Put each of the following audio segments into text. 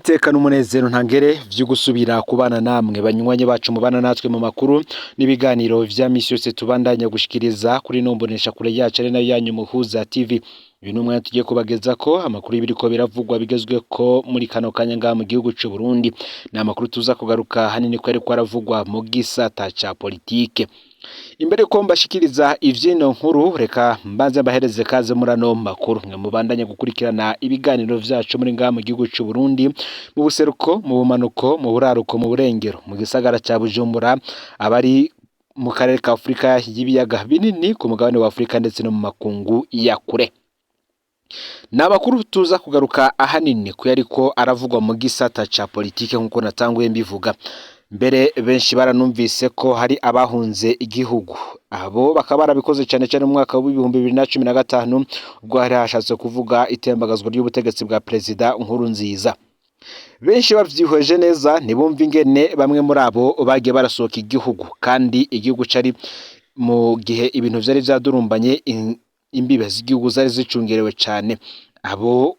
iteka n'umunezero ntangere vyo gusubira kubana namwe banywanyi bacu mubana natwe mu makuru n'ibiganiro vya misi yose tubandanya gushikiriza kuri nombonesha kure yacu ari nayo yanyu Muhuza TV. Uyu numwe tugiye kubageza ko amakuru y'ibiriko biravugwa bigezwe ko muri kano kanya ngaha mu gihugu c'u Burundi. Ni amakuru tuza kugaruka hanini ko ariko aravugwa mu gisata ca politike. Imbere ko mbashikiriza ivyino nkuru reka mbanze bahereze kaze murano makuru mwe mubandanye gukurikirana ibiganiro vyacu muri ngaha mu gihugu c'u Burundi, mu buseruko, mu bumanuko, mu buraruko, mu burengero, mu gisagara ca Bujumbura, abari mu karere ka Afrika y'ibiyaga binini, ku mugabane wa Afrika ndetse no mu makungu ya kure. N'abakuru tuza kugaruka ahanini ko yariko aravugwa mu gisata ca politike nkuko natanguye mbivuga. Mbere benshi baranumvise ko hari abahunze igihugu, abo bakaba barabikoze cyane cyane mu mwaka wa 2015 ubwo hari hashatse kuvuga itembagazwa ry'ubutegetsi bwa Perezida Nkurunziza. Benshi bavyihweje neza ntibumva ingene bamwe muri abo bagiye barasohoka igihugu, kandi igihugu cari mu gihe ibintu vyari vyadurumbanye, imbibe z'igihugu zari zicungerewe cyane. Abo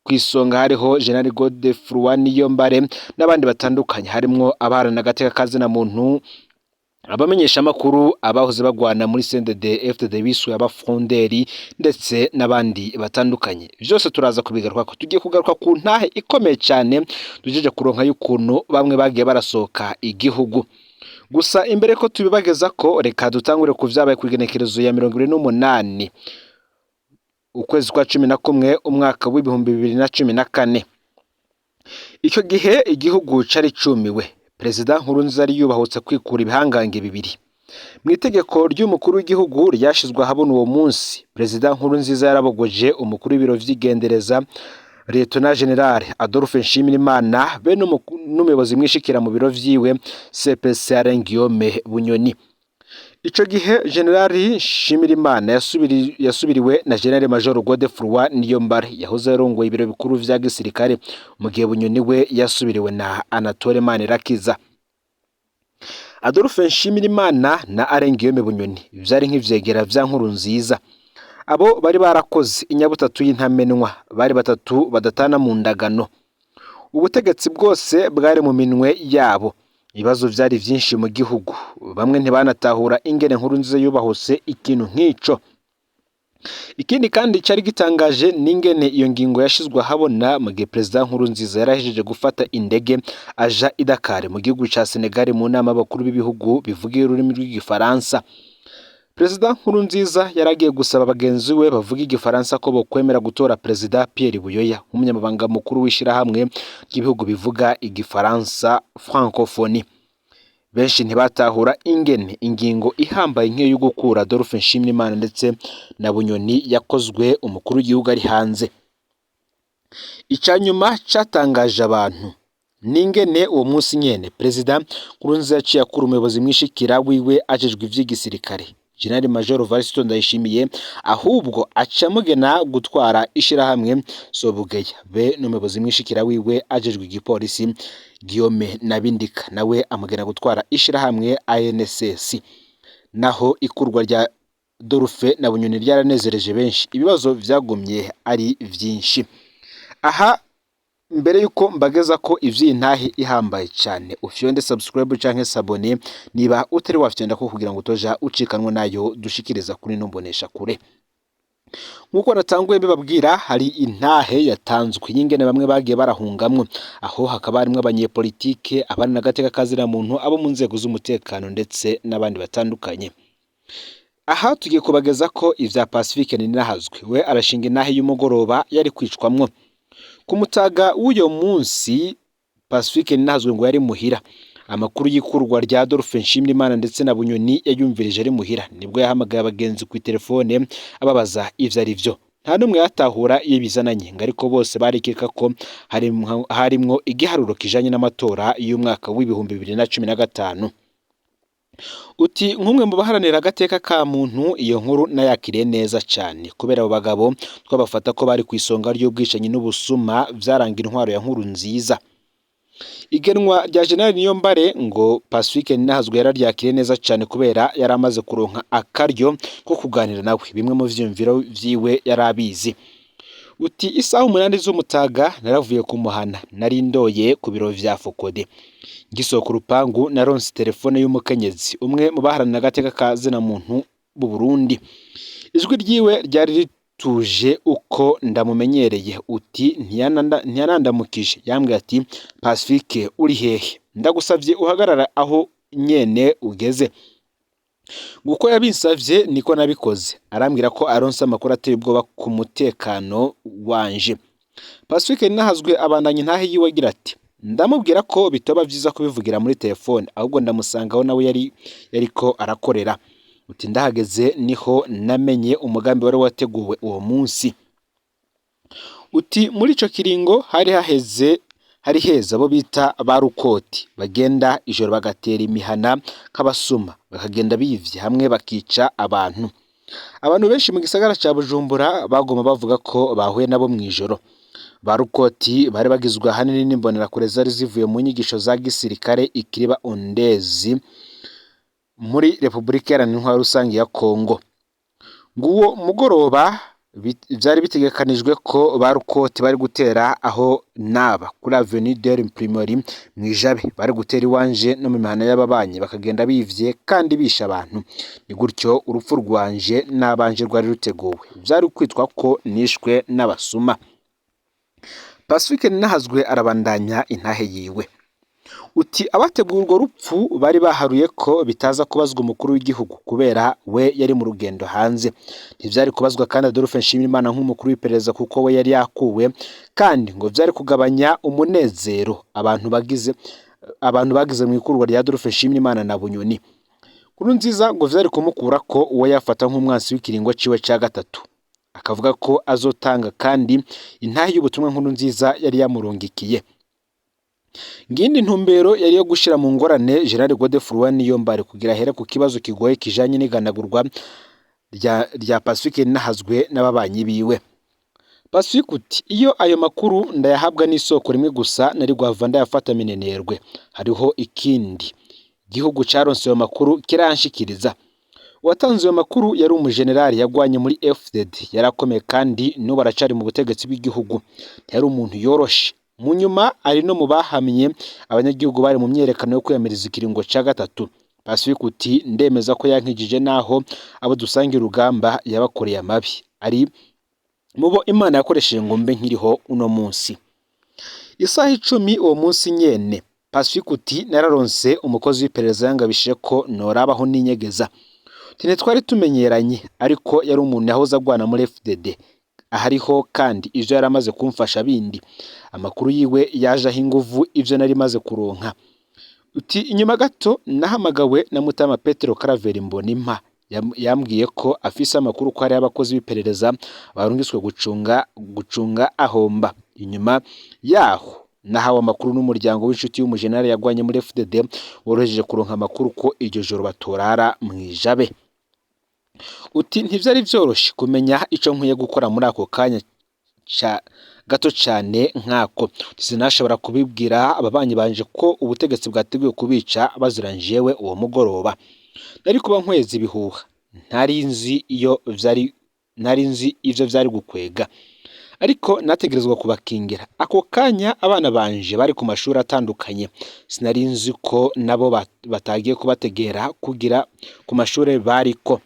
kwisonga hariho General Godefroid Niyombare n'abandi batandukanye, harimwo abaharana agateka kazina muntu, abamenyesha makuru, abahoze bagwana muri CNDD FDD bisuye abafonderi ndetse n'abandi batandukanye. Byose turaza kubigaruka ko tugiye kugaruka ku ntahe ikomeye cyane tujeje kuronka y'ukuntu bamwe bagiye barasohoka igihugu. Gusa imbere ko tubibageza ko reka dutangure ku vyabaye ku igenekerezo ya 28 ukwezi kwa 11 umwaka wa 2014. Icyo gihe igihugu cari cumiwe. Perezida Nkurunziza yari yubahutse kwikura ibihangange bibiri. Mu itegeko ry'umukuru w'igihugu ryashizwe ahabona uwo munsi, Perezida Nkurunziza yarabogoje umukuru w'ibiro vy'igendereza Lieutenant General Adolphe Nshimirimana be n'umuyobozi mwishikira mu biro vyiwe CPC Guillaume Bunyoni. Ico gihe General Nshimirimana yasubiriwe na General Major Godefroid Niyombare yahoze arongoye ibiro bikuru vya gisirikare, mu gihe Bunyoni we yasubiriwe na Anatole Manirakiza. Adolphe Nshimirimana na Guillaume Bunyoni vyari nk'ivyegera vya Nkurunziza. Abo bari barakoze inyabutatu y'intamenwa, bari batatu badatana mu ndagano. Ubutegetsi bwose bwari mu minwe yabo. Ibibazo vyari vyinshi mu gihugu, bamwe ntibanatahura ingene Nkurunziza yubahose ikintu nk'ico. Ikindi kandi cari gitangaje n'ingene iyo ngingo yashizwe habona mu gihe Perezida Nkurunziza yarahejeje gufata indege aja i Dakar mu gihugu ca Senegal mu nama y'abakuru b'ibihugu bivuga ururimi rw'igifaransa. Perezida Nkurunziza yaragiye gusaba bagenzi we bavuga igifaransa ko bokwemera gutora Perezida Pierre Buyoya umunyamabanga mukuru w'ishirahamwe ry'ibihugu bivuga igifaransa francophonie. Benshi ntibatahura ingene ingingo ihambaye nk'iyo yo gukura Adolphe Nshimirimana ndetse na Bunyoni yakozwe umukuru w'igihugu ari hanze. Icanyuma catangaje abantu n'ingene uwo munsi nyene Perezida Nkurunziza yaciye akura umuyobozi mwishikira wiwe ajejwe ivy'igisirikare General Major Variston Ndayishimiye, ahubwo acamugena gutwara ishirahamwe Sobugeya be n'umuyobozi mwishikira wiwe ajejwe igipolisi Guillaume Nabindika nawe amugena gutwara ishirahamwe ANSS. Naho ikurwa rya Adolphe na Bunyoni ryaranezereje benshi, ibibazo vyagumye ari vyinshi. Aha mbere yuko mbageza ko ivy'intahe ihambaye cyane, ufyonde subscribe canke s'abonner niba utari wafyonda ko kugira ngo toja ucikanwa nayo dushikiriza kuri nombonesha kure. Nkuko natanguye bibabwira, hari intahe yatanzwe y'ingene bamwe bagiye barahungamwe, aho hakaba harimwe abanyepolitike, abana n'agateka kazira muntu, abo mu nzego z'umutekano ndetse n'abandi batandukanye. Aha tugiye kubageza ko ivya Pacifique Ninahazwe we arashinga intahe y'umugoroba yari kwicwamwo. Ku mutaga w'uyo munsi Pacifique Ninahazwe ngo yari muhira. Amakuru y'ikurwa rya Adolphe Nshimirimana ndetse na Bunyoni yayumvirije ari muhira, nibwo yahamagaye abagenzi ku telefone ababaza ivyo ari vyo. Nta numwe yatahura iyo bizananye, ariko bose barikeka ko harimwo igiharuro kijanye n'amatora y'umwaka w'2015. Uti nk'umwe mu baharanira agateka ka muntu, iyo nkuru nayakiriye neza cyane kubera abo bagabo twabafata ko bari kwisonga ry'ubwishanyi n'ubusuma vyaranga intwaro ya Nkurunziza. Igenwa rya General Niyombare ngo Pacifique Ninahazwe yararyakiriye neza cyane kubera yaramaze kuronka akaryo ko kuganira nawe, bimwe mu vyumviro vyiwe yarabizi. uti isaha 8 z'umutaga naravuye ku muhana nari ndoye ku biro vya Fokode ngisohoka urupangu naronse telefone y'umukenyezi umwe mu baharanira agateka ka zina muntu mu Burundi. Ijwi ryiwe ryari rituje uko ndamumenyereye, uti ntiyanandamukije, yambwiye ati Pacifique uri hehe, ndagusavye uhagarara aho nyene ugeze. Guko yabinsavye niko nabikoze, arambwira ko aronse amakuru ateye ubwoba ku mutekano wanje. Pacifique Ninahazwe abandanye ntahe yiwe agira ati ndamubwira ko bitoba vyiza kubivugira muri telefone ahubwo ndamusangaho nawe yariko arakorera. Uti ndahageze niho namenye umugambi wari wateguwe uwo munsi. Uti muri ico kiringo hari heza abo bita barukoti bagenda ijoro bagatera imihana k'abasuma bakagenda bivye hamwe bakica abantu. Abantu benshi mu gisagara ca Bujumbura bagoma bavuga ko bahuye nabo mwijoro. Barukoti bari bagizwe ahanini n'imbonerakure zari zivuye mu nyigisho za gisirikare Ikiriba Ondezi muri Republika Iharanira Intwaro Rusangi ya Kongo. Nguwo mugoroba byari bitegekanijwe ko barukoti bari gutera aho naba kuri Avenue de l'Imprimerie mwijabe, bari gutera iwanje no mu mihana y'ababanyi bakagenda bivye kandi bisha abantu. Ni gutyo urupfu rwanje nabanje rwari ruteguwe, byari kwitwa ko nishwe n'abasuma. Pacifique Ninahazwe arabandanya intahe yiwe. Uti abategura urwo rupfu bari baharuye ko bitaza kubazwa umukuru w'igihugu kubera we yari mu rugendo hanze. Ntivyari kubazwa kandi Adolphe Nshimirimana nk'umukuru w'iperereza kuko we yari yakuwe, kandi ngo vyari kugabanya umunezero abantu bagize mu ikurwa rya Adolphe Nshimirimana na Bunyoni. Nkurunziza ngo vyari kumukura ko uwo yafata nk'umwansi w'ikiringo ciwe ca gatatu, akavuga ko azotanga kandi intahe y'ubutumwa Nkurunziza yari yamurungikiye. Ngindi ntumbero yari yo gushira mu ngorane General Godefroid Niyombare kugira here ku kibazo kigoye kijanye n'iganagurwa rya Pacifique Ninahazwe n'ababanyi biwe. Pacifique uti iyo ayo makuru ndayahabwa n'isoko rimwe gusa nari gwava ndayafata minenerwe, hariho ikindi gihugu caronse ayo makuru kiranshikiriza. Uwatanze ayo makuru yari umujenerali yagwanye muri FDD, yarakomeye kandi n'ubu aracari mu butegetsi bw'igihugu, yari umuntu yoroshe. Mu nyuma ari no mu bahamye abanyagihugu bari mu myerekano yo kwiyamiriza ikiringo ca gatatu. Pacifique uti ndemeza ko yankijije naho abo dusangira urugamba yabakoreye amabi, ari mubo Imana yakoresheje ngo mbe nkiriho uno munsi. Isaha 10 uwo munsi nyene Pacifique uti nararonse umukozi w'iperereza yangabishije ko norabaho ninyegeza. Tine twari tumenyeranye ariko yari umuntu yahoze agwana muri FDD. Ahariho kandi ivyo yaramaze kumfasha bindi. Amakuru yiwe yaje aho inguvu ivyo nari maze kuronka. Uti inyuma gato nahamagawe na Mutama Petero Karaveri Mbonimpa, yambwiye ko afise amakuru ko hari abakozi b'iperereza barungiswe gucunga ahomba. Inyuma yaho nahawe amakuru n'umuryango w'inshuti y'umujenerali yagwanye muri FDD woroheje kuronka amakuru ko iryo joro batorara mwijabe. Uti ntivyari vyoroshe kumenya ico nkwiye gukora muri ako kanya gato cyane nkako. Sinashobora kubibwira ababanyi banje ko ubutegetsi bwateguye kubica baziranjewe uwo mugoroba. Nari kuba nkwezi ibihuha, ntari nzi ivyo vyari gukwega, ariko nategerezwa kubakingira. Ako kanya abana banje bari ku mashuri atandukanye, sinari nzi ko nabo batagiye kubategera kugira ku mashuri bariko.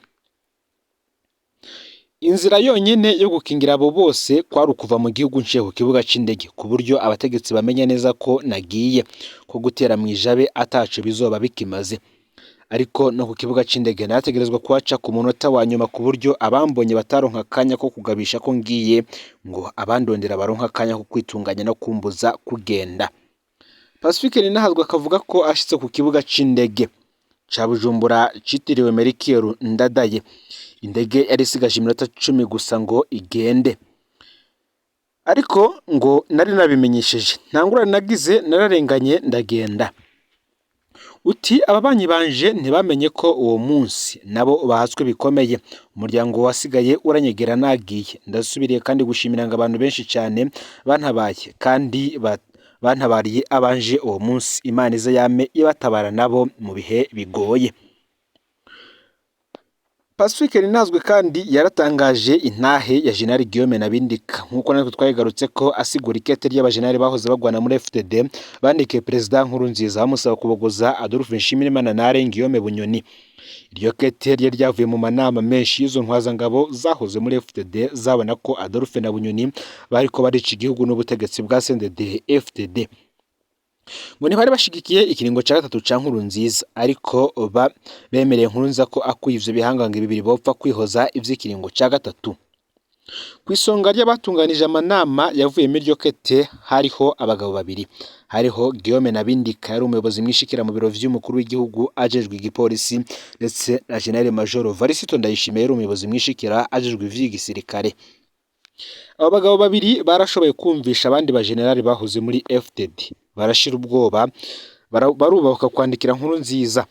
Inzira yonyene yo gukingira abo bose kwari ukuva mu gihugu nce ku kibuga c'indege, ku buryo abategetsi bamenya neza ko nagiye, ko gutera mwijabe ataco bizoba bikimaze. Ariko no ku kibuga c'indege nategerezwa kuhaca ku munota wa nyuma, ku buryo abambonye bataronka kanya ko kugabisha ko ngiye, ngo abandondera baronka kanya ko kwitunganya no kumbuza kugenda. Pacifique Ninahazwe akavuga ko ashitse ku kibuga c'indege ca Bujumbura citiriwe Melchior Ndadaye, indege yari isigaje iminota 10 gusa ngo igende. Ariko ngo nari nabimenyesheje, ntangurane nagize nararenganye ndagenda. Uti ababanyi banje ntibamenye ko uwo munsi nabo bahatswe bikomeye. Umuryango wasigaye uranyegera nagiye. Ndasubiriye kandi gushimira abantu benshi cyane bantabaye kandi bantabariye abanje uwo munsi. Imana ize yame ibatabara nabo mu bihe bigoye. Pacifique Ninazwe kandi yaratangaje intahe ya General Guillaume Nabindika nkuko natwe twayigarutse ko asigura ikete ry'abajenerali bahoze bagwana muri FTD bandikiye Perezida Nkurunziza bamusaba kubogoza Adolphe Nshimirimana na Alain Guillaume Bunyoni. Iryo kete ryari ryavuye mu manama menshi y'izo ntwazangabo zahoze muri FTD zabona ko Adolphe na Bunyoni bariko barica igihugu n'ubutegetsi bwa CNDD FTD. ngo ntibari bashigikiye ikiringo cya gatatu ca Nkurunziza ariko bemereye Nkurunziza ko akuye ivyo bihangange bibiri bopfa kwihoza ivy'ikiringo cya gatatu. Ku isonga ry'abatunganije amanama yavuye muri iryo kete hariho abagabo babiri, hariho Guillaume Nabindika yari umuyobozi mwishikira mu biro vy'umukuru w'igihugu ajejwe igipolisi, ndetse na General Major Varisito Ndayishimiye yari umuyobozi mwishikira ajejwe ivy'igisirikare. Abo bagabo babiri barashoboye kumvisha abandi bajenerali bahoze muri FTD, barashira ubwoba barubaka kwandikira Nkurunziza.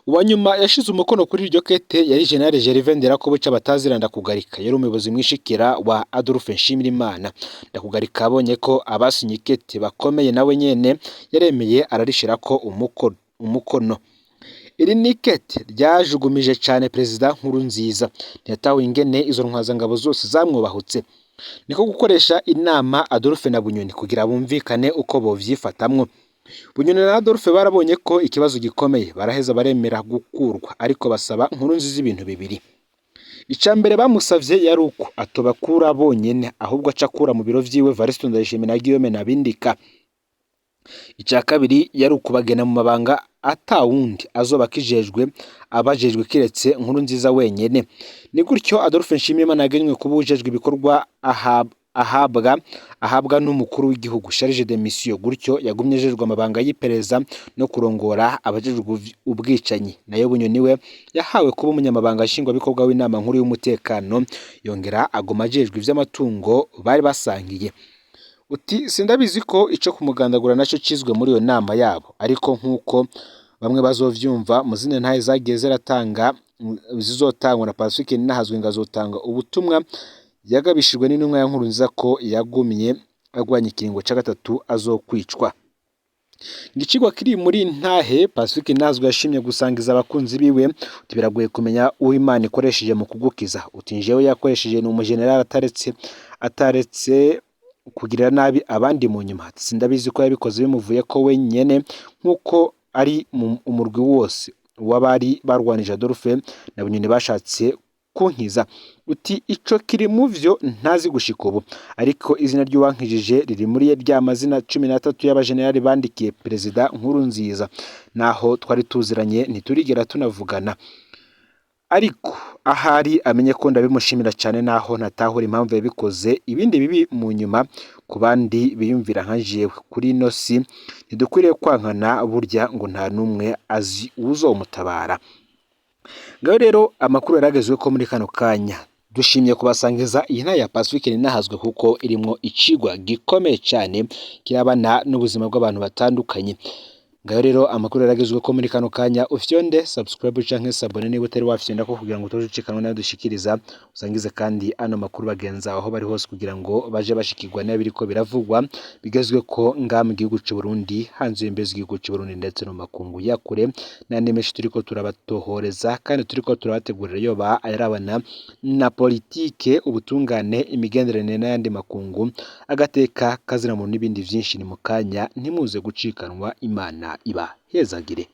Uwanyuma yashize umukono kuri iryo kete yari General Gervais Nderakobuca bataziranda kugarika, yari umuyobozi mwishikira wa Adolphe Nshimirimana. Ndakugarika abonye ko abasinye ikete bakomeye nawe nyene yaremeye ararishirako umukono. Iri nikete ryajugumije cyane Perezida Nkurunziza, ntiyatawe ingene izo ntwazangabo zose zamwubahutse. Niko gukoresha inama Adolphe na Bunyoni kugira bumvikane uko bovyifatamwo. Bunyoni na Adolphe barabonye ko ikibazo gikomeye, baraheza baremera gukurwa, ariko basaba Nkurunziza ibintu bibiri. Icambere bamusavye yari uko atobakura bonyene, ahubwo acakura mu biro vyiwe Varisito Ndayishimiye na Guillaume Nabindika. Icya kabiri yari ukubagena mu mabanga atawundi azoba kijejwe abajejwe kiretse Nkurunziza wenyene. Ni gutyo Adolphe Nshimirimana yagenywe kubujejwe ibikorwa ahabwa n'umukuru w'igihugu charge de mission, gutyo yagumye jejwe amabanga y'ipereza no kurongora abajejwe ubwicanyi. Nayo Bunyoni we yahawe kuba umunyamabanga nshingwa bikorwa w'inama nkuru y'umutekano, yongera agoma jejwe ivy'amatungo bari basangiye. Uti sindabizi ko ico kumugandagura naco cizwe muri iyo nama yabo, ariko nkuko bamwe bazovyumva muzine ntaye zagiye ziratanga zizotangwa na Pacifique Ninahazwe ngazotanga ubutumwa yagabishijwe n'intumwa ya Nkurunziza ko yagumye agwanya ikiringo cya gatatu azokwicwa. Ngicigwa kiri muri ntahe Pacifique Ninahazwe yashimye gusangiza abakunzi biwe. Uti biragoye kumenya uwo Imana ikoresheje mu kugukiza. Uti njewe yakoresheje ni umujenerali ataretse kugirira nabi abandi mu nyuma. Sindabizi ko yabikoze bimuvuye ko wenyene, nkuko ari umurwi wose wabari barwanije Adolphe na Bunyoni bashatse kunkiza. Uti ico kiri mu vyo ntazi gushika ubu, ariko izina ry'uwankijije riri muri rya mazina 13 y'abajenerali bandikiye Perezida Nkurunziza, naho twari tuziranye ntiturigera tunavugana. Ariko ahari amenye ko ndabimushimira cyane, naho ntatahura impamvu yabikoze. Ibindi bibi mu nyuma ku bandi biyumvira nka jewe, kuri no si ntidukwiriye kwankana, burya ngo nta numwe azi uzomutabara. Ngaho rero amakuru yaragezwe ko muri kano kanya dushimye kubasangiza iyi nta ya Pacifique Ninahazwe, kuko irimo icigwa gikomeye cyane kirabana n'ubuzima bw'abantu batandukanye. Ngaho rero amakuru yaragezwe ko muri kano kanya ufyonde subscribe canke sabone niba utari wafyonda ko kugira ngo utojucikanwe nayo dushikiriza, usangize kandi ano makuru bagenza aho bari hose kugira ngo baje bashikirwa n'abiriko biravugwa bigezwe ko mu gihugu cy'u Burundi, hanze y'imbezi igihugu cy'u Burundi ndetse no makungu yakure. Nande meshi turiko turabatohoreza kandi turiko turabategurira yoba ayarabana na politike, ubutungane, imigenderanire n'ayandi makungu, agateka kazira mu n'ibindi vyinshi. Ni mu kanya ntimuze gucikanwa. Imana iba hezagire.